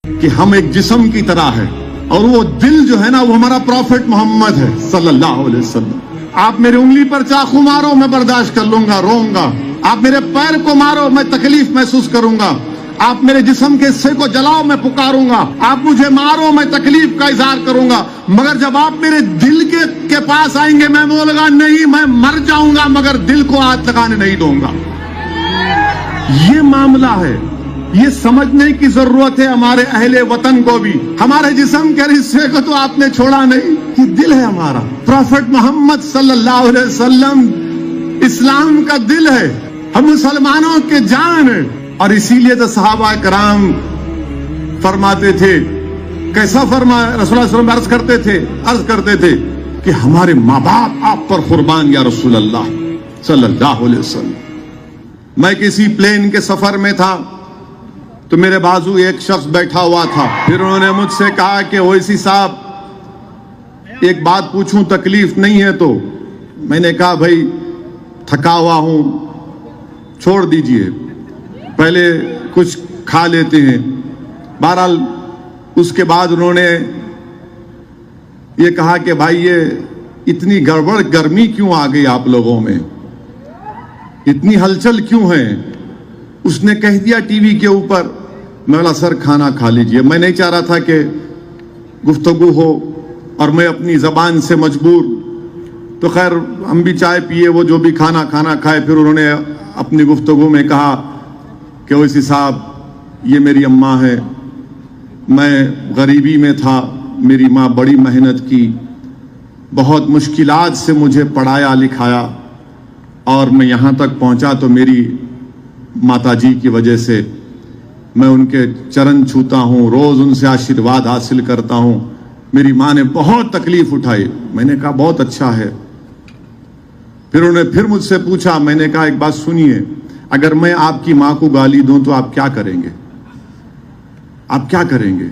کہ ہم ایک جسم کی طرح ہے اور وہ دل جو ہے نا وہ ہمارا پروفٹ محمد ہے صلی اللہ علیہ وسلم. آپ میری انگلی پر چاقو مارو میں برداشت کر لوں گا، روؤں گا. آپ میرے پیر کو مارو میں تکلیف محسوس کروں گا. آپ میرے جسم کے حصے کو جلاؤ میں پکاروں گا. آپ مجھے مارو میں تکلیف کا اظہار کروں گا. مگر جب آپ میرے دل کے پاس آئیں گے میں بولوں گا نہیں، میں مر جاؤں گا مگر دل کو ہاتھ لگانے نہیں دوں گا. یہ معاملہ ہے. یہ سمجھنے کی ضرورت ہے ہمارے اہل وطن کو بھی. ہمارے جسم کے حصے کو تو آپ نے چھوڑا نہیں، یہ دل ہے ہمارا. پروفٹ محمد صلی اللہ علیہ وسلم اسلام کا دل ہے، ہم مسلمانوں کے جان ہیں. اور اسی لیے تو صحابہ کرام فرماتے تھے، کیسا فرمایا رسول اللہ صلی اللہ علیہ وسلم عرض کرتے تھے کہ ہمارے ماں باپ آپ پر قربان یا رسول اللہ صلی اللہ علیہ وسلم. میں کسی پلین کے سفر میں تھا تو میرے بازو ایک شخص بیٹھا ہوا تھا. پھر انہوں نے مجھ سے کہا کہ اویسی صاحب ایک بات پوچھوں، تکلیف نہیں ہے تو؟ میں نے کہا بھائی تھکا ہوا ہوں، چھوڑ دیجئے، پہلے کچھ کھا لیتے ہیں. بہرحال اس کے بعد انہوں نے یہ کہا کہ بھائی یہ اتنی گڑبڑ گرمی کیوں آ گئی آپ لوگوں میں، اتنی ہلچل کیوں ہے؟ اس نے کہہ دیا ٹی وی کے اوپر. میں بولا سر کھانا کھا لیجئے. میں نہیں چاہ رہا تھا کہ گفتگو ہو اور میں اپنی زبان سے مجبور. تو خیر ہم بھی چائے پیے، وہ جو بھی کھانا کھائے. پھر انہوں نے اپنی گفتگو میں کہا کہ اویسی صاحب یہ میری اماں ہے، میں غریبی میں تھا، میری ماں بڑی محنت کی، بہت مشکلات سے مجھے پڑھایا لکھایا اور میں یہاں تک پہنچا تو میری ماتا جی کی وجہ سے. میں ان کے چرن چھوتا ہوں، روز ان سے آشیرواد حاصل کرتا ہوں. میری ماں نے بہت تکلیف اٹھائی. میں نے کہا بہت اچھا ہے. پھر انہوں نے پھر مجھ سے پوچھا. میں نے کہا ایک بات سنیے، اگر میں آپ کی ماں کو گالی دوں تو آپ کیا کریں گے؟ آپ کیا کریں گے؟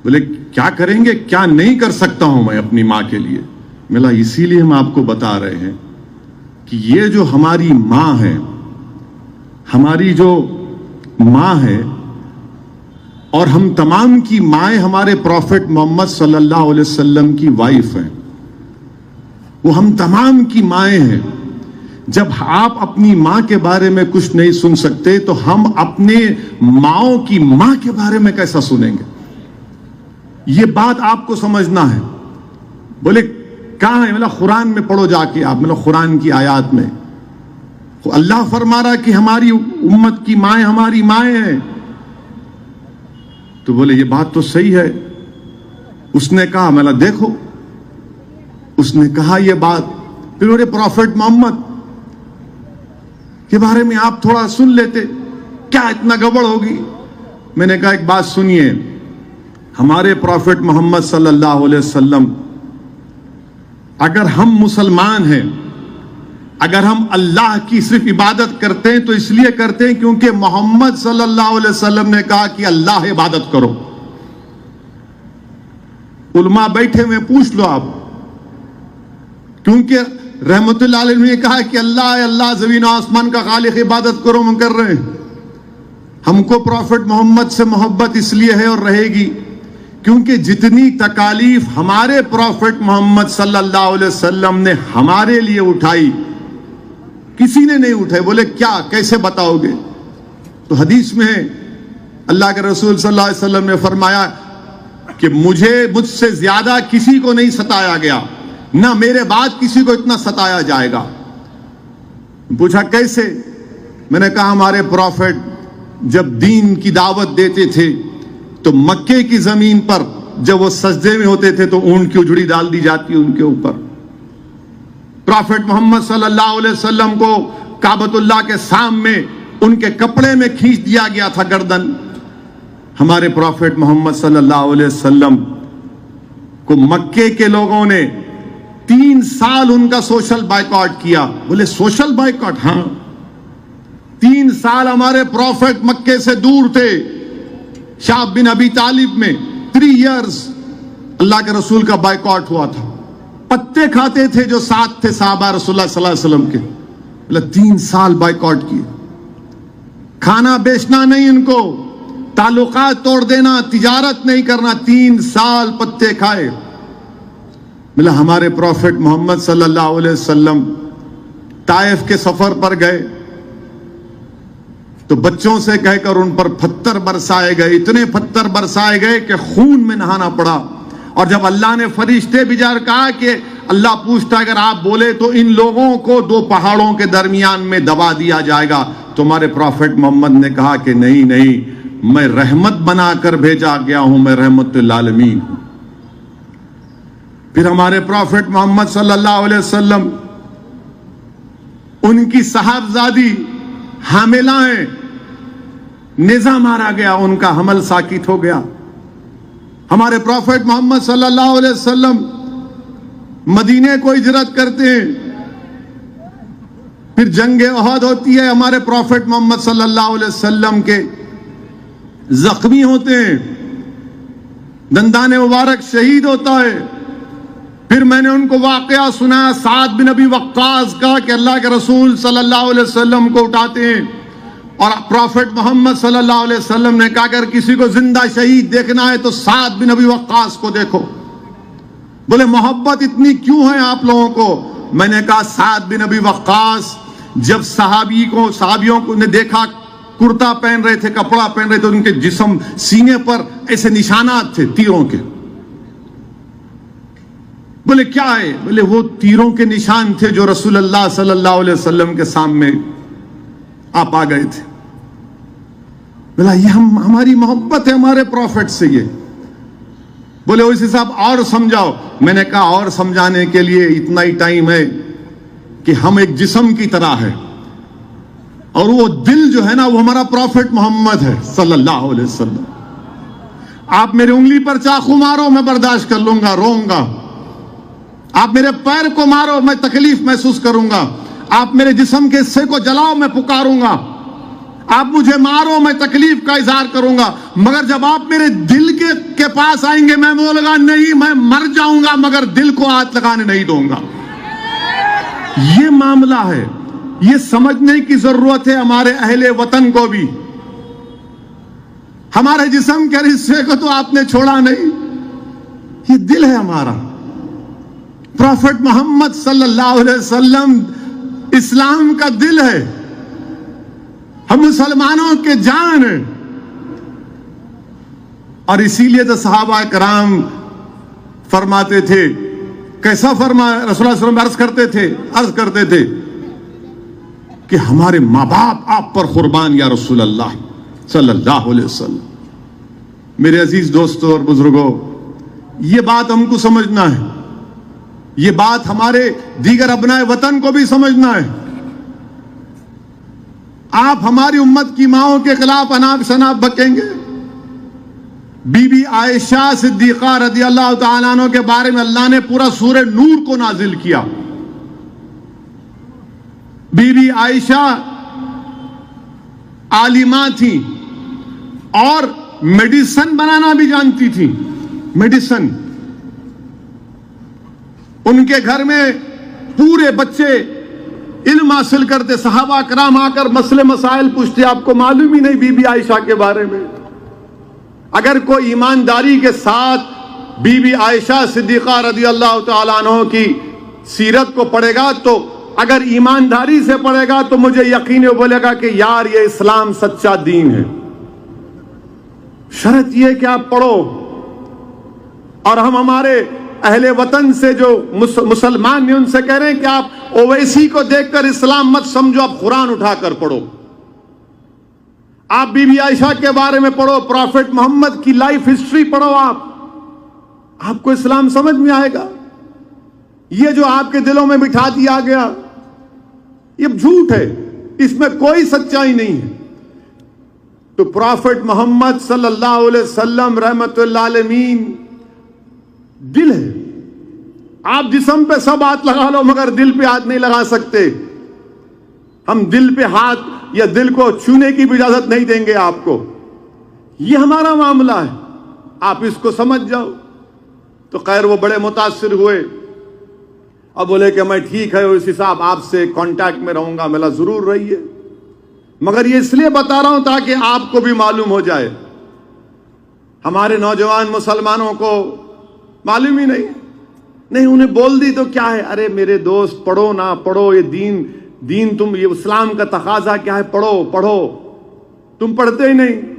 بولے کیا کریں گے؟ کیا نہیں کر سکتا ہوں میں اپنی ماں کے لیے. ملا اسی لیے ہم آپ کو بتا رہے ہیں کہ یہ جو ہماری ماں ہے، ہماری جو ماں ہے، اور ہم تمام کی مائیں ہمارے پروفٹ محمد صلی اللہ علیہ وسلم کی وائف ہیں، وہ ہم تمام کی مائیں ہیں. جب آپ اپنی ماں کے بارے میں کچھ نہیں سن سکتے تو ہم اپنے ماؤں کی ماں کے بارے میں کیسا سنیں گے؟ یہ بات آپ کو سمجھنا ہے. بولے کہاں ہے؟ مطلب قرآن میں پڑھو جا کے آپ، مطلب قرآن کی آیات میں اللہ فرما رہا کہ ہماری امت کی مائیں ہماری مائیں ہیں. تو بولے یہ بات تو صحیح ہے. اس نے کہا مطلب دیکھو، اس نے کہا یہ بات. پھر میرے پروفٹ محمد کے بارے میں آپ تھوڑا سن لیتے، کیا اتنا گڑبڑ ہوگی؟ میں نے کہا ایک بات سنیے، ہمارے پروفٹ محمد صلی اللہ علیہ وسلم، اگر ہم مسلمان ہیں، اگر ہم اللہ کی صرف عبادت کرتے ہیں تو اس لیے کرتے ہیں کیونکہ محمد صلی اللہ علیہ وسلم نے کہا کہ اللہ عبادت کرو. علماء بیٹھے ہوئے پوچھ لو آپ، کیونکہ رحمت اللہ علیہ نے کہا کہ اللہ ہے، اللہ زمین و آسمان کا خالق، عبادت کرو، ہم کر رہے ہیں. ہم کو پروفٹ محمد سے محبت اس لیے ہے اور رہے گی کیونکہ جتنی تکالیف ہمارے پروفٹ محمد صلی اللہ علیہ وسلم نے ہمارے لیے اٹھائی کسی نے نہیں اٹھائی. بولے کیا، کیسے بتاؤ گے؟ تو حدیث میں ہے، اللہ کے رسول صلی اللہ علیہ وسلم نے فرمایا کہ مجھ سے زیادہ کسی کو نہیں ستایا گیا، نہ میرے بعد کسی کو اتنا ستایا جائے گا. پوچھا کیسے؟ میں نے کہا ہمارے پروفٹ جب دین کی دعوت دیتے تھے تو مکے کی زمین پر جب وہ سجدے میں ہوتے تھے تو اونٹ کی اجڑی ڈال دی جاتی ان کے اوپر. پروفٹ محمد صلی اللہ علیہ وسلم کو کعبۃ اللہ کے سامنے ان کے کپڑے میں کھینچ دیا گیا تھا گردن. ہمارے پروفٹ محمد صلی اللہ علیہ وسلم کو مکے کے لوگوں نے 3 سال ان کا سوشل بائیکاٹ کیا. بولے سوشل بائیکاٹ؟ ہاں، 3 سال ہمارے پروفٹ مکے سے دور تھے، شعب بن ابی طالب میں 3 ایئرز اللہ کے رسول کا بائیکاٹ ہوا تھا. پتے کھاتے تھے جو ساتھ تھے صحابہ رسول اللہ صلی اللہ علیہ وسلم کے. 3 سال بائیکاٹ کیے. کھانا بیچنا نہیں ان کو، تعلقات توڑ دینا, تجارت نہیں کرنا. 3 سال پتے کھائے. ملا ہمارے پروفٹ محمد صلی اللہ علیہ وسلم طائف کے سفر پر گئے تو بچوں سے کہہ کر ان پر پتھر برسائے گئے. اتنے پتھر برسائے گئے کہ خون میں نہانا پڑا. اور جب اللہ نے فرشتے بھیجا کہا کہ اللہ پوچھتا اگر آپ بولے تو ان لوگوں کو 2 پہاڑوں کے درمیان میں دبا دیا جائے گا, تمہارے پروفٹ محمد نے کہا کہ نہیں نہیں, میں رحمت بنا کر بھیجا گیا ہوں, میں رحمت للعالمین ہوں. پھر ہمارے پروفٹ محمد صلی اللہ علیہ وسلم, ان کی صاحبزادی حاملہ ہیں, نیزہ مارا گیا, ان کا حمل ساکت ہو گیا. ہمارے پروفٹ محمد صلی اللہ علیہ وسلم مدینے کو ہجرت کرتے ہیں. پھر جنگ احد ہوتی ہے, ہمارے پروفٹ محمد صلی اللہ علیہ وسلم کے زخمی ہوتے ہیں, دندان مبارک شہید ہوتا ہے. پھر میں نے ان کو واقعہ سنا سعد بن ابی وقاص کا کہ اللہ کے رسول صلی اللہ علیہ وسلم کو اٹھاتے ہیں اور پروفٹ محمد صلی اللہ علیہ وسلم نے کہا اگر کسی کو زندہ شہید دیکھنا ہے تو سعد بن ابی وقاص کو دیکھو. بولے محبت اتنی کیوں ہے آپ لوگوں کو؟ میں نے کہا سعد بن ابی وقاص جب صحابیوں کو نے دیکھا کرتا پہن رہے تھے, کپڑا پہن رہے تھے, ان کے جسم سینے پر ایسے نشانات تھے تیروں کے. بولے کیا ہے؟ بولے وہ تیروں کے نشان تھے جو رسول اللہ صلی اللہ علیہ وسلم کے سامنے آپ آ گئے تھے. بولا یہ ہماری محبت ہے ہمارے پروفٹ سے. یہ بولے اسی صاحب اور سمجھاؤ. میں نے کہا اور سمجھانے کے لیے اتنا ہی ٹائم ہے کہ ہم ایک جسم کی طرح ہے اور وہ دل جو ہے نا وہ ہمارا پروفٹ محمد ہے صلی اللہ علیہ وسلم. آپ میرے انگلی پر چاقو مارو میں برداشت کر لوں گا, روؤں گا. آپ میرے پیر کو مارو میں تکلیف محسوس کروں گا. آپ میرے جسم کے حصے کو جلاؤ میں پکاروں گا. آپ مجھے مارو میں تکلیف کا اظہار کروں گا. مگر جب آپ میرے دل کے پاس آئیں گے میں بولوں گا نہیں میں مر جاؤں گا مگر دل کو ہاتھ لگانے نہیں دوں گا. یہ معاملہ ہے. یہ سمجھنے کی ضرورت ہے ہمارے اہل وطن کو بھی. ہمارے جسم کے حصے کو تو آپ نے چھوڑا نہیں, یہ دل ہے ہمارا. پروفٹ محمد صلی اللہ علیہ وسلم اسلام کا دل ہے, ہم مسلمانوں کے جان ہیں. اور اسی لیے تو صحابہ کرام فرماتے تھے, کیسا فرمایا رسول اللہ صلی اللہ علیہ وسلم عرض کرتے تھے کہ ہمارے ماں باپ آپ پر قربان یا رسول اللہ صلی اللہ علیہ وسلم. میرے عزیز دوستوں اور بزرگوں, یہ بات ہم کو سمجھنا ہے, یہ بات ہمارے دیگر ابنائے وطن کو بھی سمجھنا ہے. آپ ہماری امت کی ماؤں کے خلاف اناپ شناپ بکیں گے. بی بی عائشہ صدیقہ رضی اللہ تعالیٰ عنہ کے بارے میں اللہ نے پورا سورہ نور کو نازل کیا. بی بی عائشہ عالمہ تھی اور میڈیسن بنانا بھی جانتی تھی. میڈیسن ان کے گھر میں پورے بچے علم حاصل کرتے. صحابہ کرام آ کر مسئلے مسائل پوچھتے, آپ کو معلوم ہی نہیں بی بی عائشہ کے بارے میں. اگر کوئی ایمانداری کے ساتھ بی بی عائشہ صدیقہ رضی اللہ تعالیٰ عنہ کی سیرت کو پڑھے گا تو اگر ایمانداری سے پڑھے گا تو مجھے یقین ہے بولے گا کہ یار یہ اسلام سچا دین ہے. شرط یہ کہ آپ پڑھو. اور ہم ہمارے اہل وطن سے جو مسلمان ہیں ان سے کہہ رہے ہیں کہ آپ اویسی کو دیکھ کر اسلام مت سمجھو, آپ قرآن اٹھا کر پڑھو. آپ بی بی عائشہ کے بارے میں پڑھو, پروفٹ محمد کی لائف ہسٹری پڑھو. آپ کو اسلام سمجھ میں آئے گا. یہ جو آپ کے دلوں میں بٹھا دیا گیا یہ جھوٹ ہے, اس میں کوئی سچائی نہیں ہے. تو پروفٹ محمد صلی اللہ علیہ وسلم رحمت اللہ علیہ دل ہے. آپ جسم پہ سب ہاتھ لگا لو مگر دل پہ ہاتھ نہیں لگا سکتے. ہم دل پہ ہاتھ یا دل کو چھونے کی بھی اجازت نہیں دیں گے آپ کو. یہ ہمارا معاملہ ہے, آپ اس کو سمجھ جاؤ. تو خیر وہ بڑے متاثر ہوئے. اب بولے کہ میں ٹھیک ہے اسی صاحب آپ سے کانٹیکٹ میں رہوں گا. ملا ضرور رہیے, مگر یہ اس لیے بتا رہا ہوں تاکہ آپ کو بھی معلوم ہو جائے ہمارے نوجوان مسلمانوں کو معلوم ہی نہیں انہیں بول دی تو کیا ہے، ارے میرے دوست پڑھو نہ پڑھو، یہ دین تم، یہ اسلام کا تقاضا کیا ہے، پڑھو، تم پڑھتے ہی نہیں۔